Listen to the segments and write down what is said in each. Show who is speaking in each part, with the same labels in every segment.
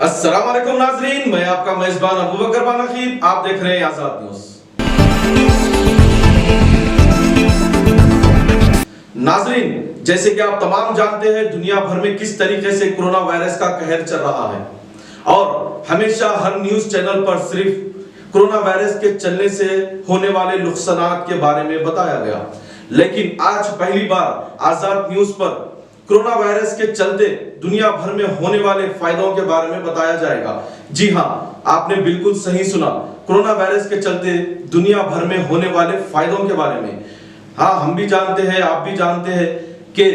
Speaker 1: अस्सलाम वालेकुम नाजरीन, मैं आपका मेजबान अबू बकर बानखीब। आप देख रहे हैं आजाद न्यूज। नाजरीन, जैसे कि आप तमाम जानते हैं, दुनिया भर में किस तरीके से कोरोना वायरस का कहर चल रहा है और हमेशा हर न्यूज चैनल पर सिर्फ कोरोना वायरस के चलने से होने वाले नुकसानात के बारे में बताया गया, लेकिन आज पहली बार आजाद न्यूज पर कोरोना वायरस के चलते दुनिया भर में होने वाले फायदों के बारे में बताया जाएगा। जी हाँ, आपने बिल्कुल सही सुना, कोरोना वायरस के चलते दुनिया भर में होने वाले फायदों के बारे में। हाँ, हम भी जानते हैं, आप भी जानते हैं कि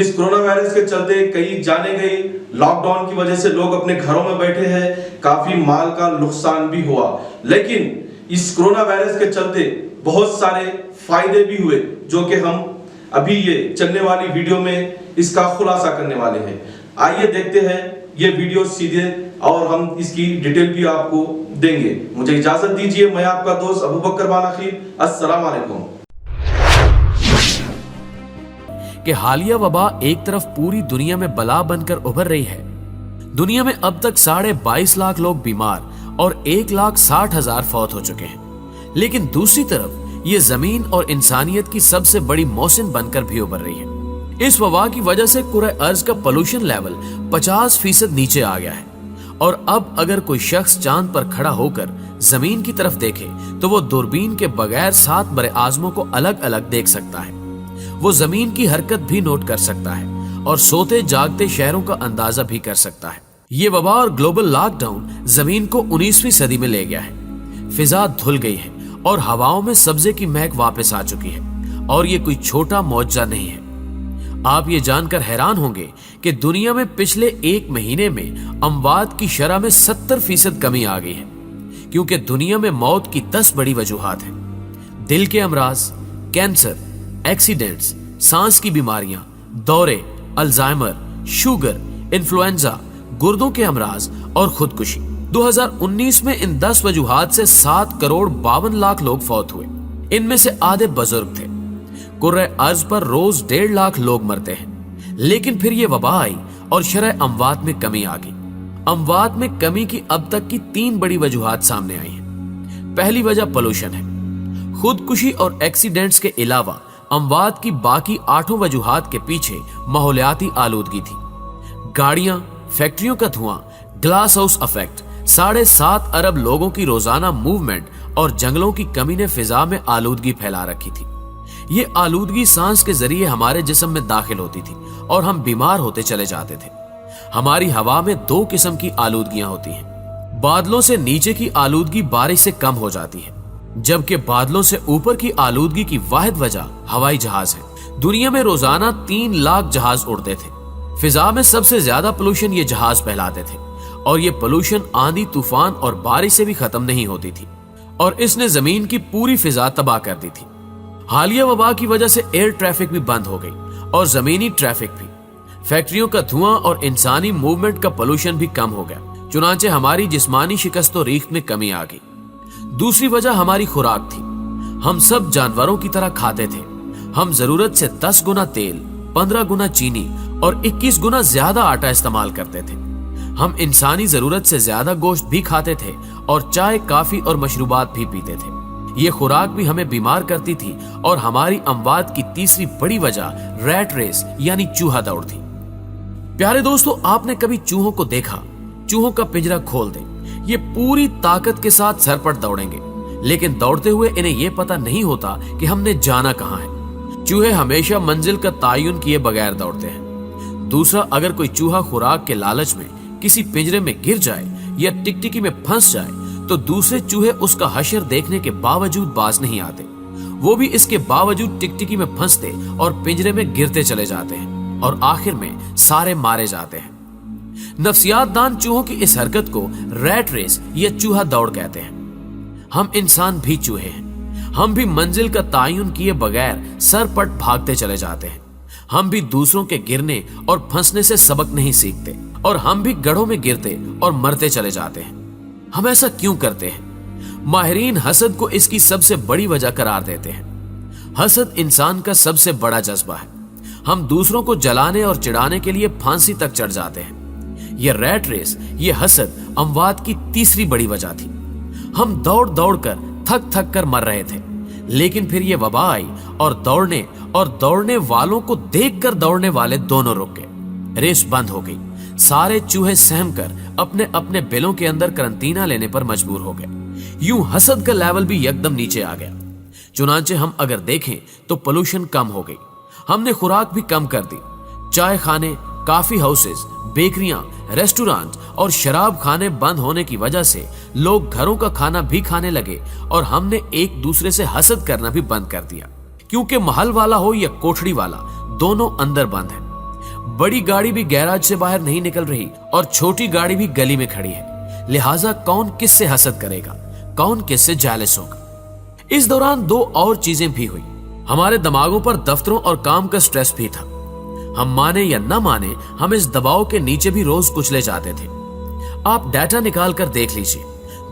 Speaker 1: इस कोरोना वायरस के चलते कई जाने गई, लॉकडाउन की वजह से लोग अपने घरों में बैठे हैं, काफी माल का नुकसान भी हुआ, लेकिन इस कोरोना वायरस के चलते बहुत सारे फायदे भी हुए, जो कि हम अभी ये चलने वाली वीडियो में इसका खुलासा करने वाले हैं। आइए देखते हैं ये वीडियो सीधे, और हम इसकी डिटेल भी आपको देंगे। मुझे इजाजत दीजिए, मैं आपका दोस्त अबू बकर बानखीब। अस्सलाम वालेकुम।
Speaker 2: कि हालिया वबा एक तरफ पूरी दुनिया में बला बनकर उभर रही है। दुनिया में अब तक 22.5 लाख लोग बीमार और 1,60,000 फौत हो चुके हैं, लेकिन दूसरी तरफ ये जमीन और इंसानियत की सबसे बड़ी मौसिन बनकर भी उभर रही है। इस वबा की वजह से कुरे अर्ज का पोल्यूशन लेवल 50% नीचे आ गया है, और अब अगर कोई शख्स चांद पर खड़ा होकर जमीन की तरफ देखे तो वो दूरबीन के बगैर 7 बड़े आजमों को अलग अलग देख सकता है। वो जमीन की हरकत भी नोट कर सकता है और सोते जागते शहरों का अंदाजा भी कर सकता है। ये वबा और ग्लोबल लॉकडाउन जमीन को 19वीं सदी में ले गया है। फिजा धुल गई है और हवाओं में सब्जे की महक वापस आ चुकी है, और ये कोई छोटा मौजज़ा नहीं है। आप ये जानकर हैरान होंगे कि दुनिया में पिछले 1 महीने में अमवात की शरह में 70% कमी आ गई है, क्योंकि दुनिया में मौत की 10 बड़ी वजूहात हैं। दिल के अमराज, कैंसर, एक्सीडेंट्स, सांस की बीमारियां, दौरे, अल्जाइमर, शुगर, इन्फ्लुएंजा, गुर्दों के अमराज और खुदकुशी। 2019 में इन 10 वजूहात से 7,52,00,000 लोग फौत हुए। इनमें से आधे बुजुर्ग थे। कुर्रे अर्ज पर रोज 1.5 लाख लोग मरते हैं, लेकिन फिर ये वबा आई और शरह अमवात में कमी आ गई। अमवात में कमी की अब तक की 3 बड़ी वजूहात सामने आई हैं। पहली वजह पोल्यूशन है। खुदकुशी और एक्सीडेंट्स के अलावा अमवात की बाकी 8 वजूहात के पीछे माहौलियाती आलूदगी थी। गाड़ियां, फैक्ट्रियों का धुआं, ग्लास हाउस इफेक्ट, 7.5 अरब लोगों की रोजाना मूवमेंट और जंगलों की कमी ने फिजा में आलूदगी फैला रखी थी। ये आलूदगी सांस के जरिए हमारे जिस्म में दाखिल होती थी और हम बीमार होते चले जाते थे। हमारी हवा में 2 किस्म की आलूदगियां होती हैं। बादलों से नीचे की आलूदगी बारिश से कम हो जाती है, जबकि बादलों से ऊपर की आलूदगी की वाहिद वजह हवाई जहाज है। दुनिया में रोजाना 3 लाख जहाज उड़ते थे। फिजा में सबसे ज्यादा पोल्यूशन ये जहाज फैलाते थे, और ये पोल्यूशन आंधी, तूफान और बारिश से भी खत्म नहीं होती थी, और इसने जमीन की पूरी फिजा तबाह कर दी थी। हालिया वबा की वजह से एयर ट्रैफिक भी बंद हो गई और जमीनी ट्रैफिक भी। फैक्ट्रियों का धुआं और इंसानी मूवमेंट का पोल्यूशन भी कम हो गया, चुनांचे हमारी जिस्मानी शिकस्त और रीख में कमी आ गई। दूसरी वजह हमारी खुराक थी। हम सब जानवरों की तरह खाते थे। हम जरूरत से 10 गुना तेल, 15 गुना चीनी और 21 गुना ज्यादा आटा इस्तेमाल करते थे। हम इंसानी जरूरत से ज्यादा गोश्त भी खाते थे और चाय, काफी और मशरूबात भी पीते थे। ये खुराक भी हमें बीमार करती थी, और हमारी अमवात की तीसरी बड़ी वजह रैट रेस यानी चूहा दौड़ थी। प्यारे दोस्तों, आपने कभी चूहों को देखा? चूहों का पिंजरा खोल दें, ये पूरी ताकत के साथ सर पर दौड़ेंगे, लेकिन दौड़ते हुए इन्हें यह पता नहीं होता कि हमने जाना कहां है। चूहे हमेशा मंजिल का तायुन किए बगैर दौड़ते हैं। दूसरा, अगर कोई चूहा खुराक के लालच में किसी पिंजरे में गिर जाए या टिकटिकी में फंस जाए तो दूसरे चूहे उसका हशर देखने के बावजूद बाज नहीं आते। वो भी इसके बावजूद टिकटिकी में फंसते और पिंजरे में गिरते चले जाते हैं, और आखिर में सारे मारे जाते हैं। नफ्सियात दान चूहों की इस हरकत को रैट रेस या चूहा दौड़ कहते हैं। हम इंसान भी चूहे हैं। हम भी मंजिल का तायुन किए बगैर सरपट भागते चले जाते हैं। हम भी दूसरों के गिरने और फंसने से सबक नहीं सीखते, और हम भी गड्ढों में गिरते और मरते चले जाते हैं। हम ऐसा क्यों करते हैं? माहिरीन हसद को इसकी सबसे बड़ी वजह करार देते हैं। हसद इंसान का सबसे बड़ा जज्बा है। हम दूसरों को जलाने और चिढ़ाने के लिए फांसी तक चढ़ जाते हैं। ये रैट रेस, ये हसद अमवात की तीसरी बड़ी वजह थी। हम दौड़ दौड़ कर थक थक कर मर रहे थे, लेकिन फिर ये वबा आई और दौड़ने वालों को देखकर दौड़ने वाले दोनों रुक गए। रेस बंद हो गई। सारे चूहे सहम कर अपने अपने बिलों के अंदर करंटीना लेने पर मजबूर हो गए। यूं हसद का लेवल भी एकदम नीचे आ गया। चुनांचे हम अगर देखें तो पोल्यूशन कम हो गई। हमने खुराक भी कम कर दी। चाय खाने, कॉफी हाउसेस, बेकरियां, रेस्टोरेंट और शराब खाने बंद होने की वजह से लोग घरों का खाना भी खाने लगे और हमने एक दूसरे से हसद करना भी बंद कर दिया, क्योंकि महल वाला हो या कोठड़ी वाला, दोनों अंदर बंद है। बड़ी गाड़ी भी गैराज से बाहर नहीं निकल रही और छोटी गाड़ी भी गली में खड़ी है। लिहाजा कौन किससे हसद करेगा, कौन किससे जेलस होगा। इस दौरान दो और चीजें भी हुई। हमारे दिमागों पर दफ्तरों और काम का स्ट्रेस भी था। हम माने या न माने, हम इस दबाव के नीचे भी रोज कुचले जाते थे। आप डाटा निकाल कर देख लीजिए,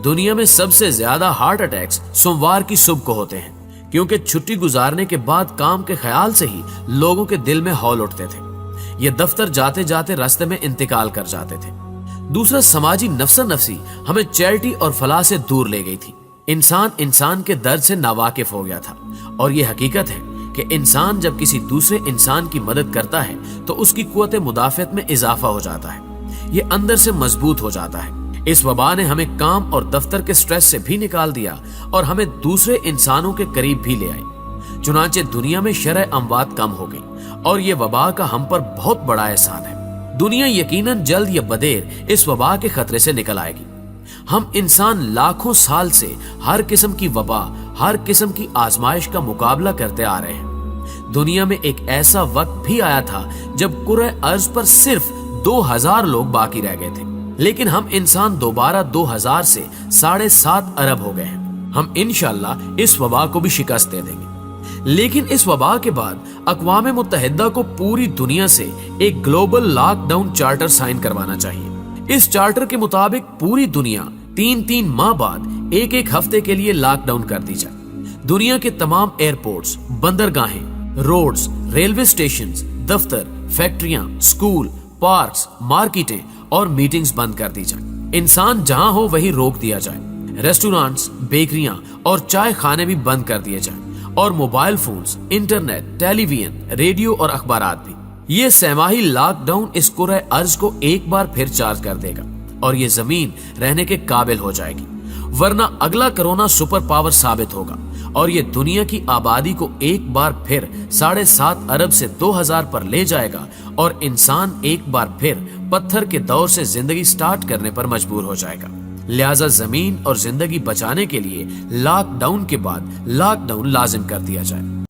Speaker 2: दुनिया में सबसे ज्यादा हार्ट अटैक्स सोमवार की सुबह को होते हैं, क्योंकि छुट्टी गुजारने के बाद काम के ख्याल से ही लोगों के दिल में हौल उठते थे। ये दफ्तर जाते जाते रास्ते में इंतकाल कर जाते थे। दूसरा, समाजी नफसा नफसी हमें चैरिटी और फलाह से दूर ले गई थी। इंसान के दर्द से नावाकिफ हो गया था और ये हकीकत है कि इंसान जब किसी दूसरे इंसान की मदद करता है तो उसकी कुव्वत मुदाफियत में इजाफा हो जाता है, ये अंदर से मजबूत हो जाता है। इस वबा ने हमें काम और दफ्तर के स्ट्रेस से भी निकाल दिया और हमें दूसरे इंसानों के करीब भी ले आई। चुनांचे दुनिया में शरह अमवात कम हो गई और ये वबा का हम पर बहुत बड़ा एहसान है। दुनिया यकीनन जल्द या बदेर इस वबा के खतरे से निकल आएगी। हम इंसान लाखों साल से हर किस्म की वबा, हर किस्म की आजमाइश का मुकाबला करते आ रहे हैं। दुनिया में एक ऐसा वक्त भी आया था जब कुरे अर्ज पर सिर्फ 2000 लोग बाकी रह गए थे, लेकिन हम इंसान दोबारा 2000 से 7.5 अरब हो गए हैं। हम इंशाअल्लाह इस वबा को भी शिकस्त दे देंगे। लेकिन इस वबा के बाद अक़वाम मुत्तहिदा को पूरी दुनिया से एक ग्लोबल लॉकडाउन चार्टर साइन करवाना चाहिए। इस चार्टर के मुताबिक पूरी दुनिया 3-3 माह बाद एक हफ्ते के लिए लॉकडाउन कर दी जाए। दुनिया के तमाम एयरपोर्ट्स, बंदरगाहें, रोड्स, रेलवे स्टेशंस, दफ्तर, फैक्ट्रियां, स्कूल, पार्क्स, मार्केटें और मीटिंग्स बंद कर दी जाए। इंसान जहां हो वहीं रोक दिया जाए। रेस्टोरेंट्स, बेकरियां और चाय खाने भी बंद कर दिए जाए और mobile phones, internet, television, radio और अखबारात भी। ये सहमाही लॉकडाउन इस कुरे अर्ज को एक बार फिर चार्ज कर देगा और ये जमीन रहने के काबिल हो जाएगी, वरना अगला कोरोना सुपर पावर साबित होगा और ये दुनिया की आबादी को एक बार फिर 7.5 अरब से 2000 पर ले जाएगा और इंसान एक बार फिर पत्थर के दौर से जिंदगी स्टार्ट करने पर मजबूर हो जाएगा। लिहाजा जमीन और जिंदगी बचाने के लिए लॉकडाउन के बाद लॉकडाउन लाजिम कर दिया जाए।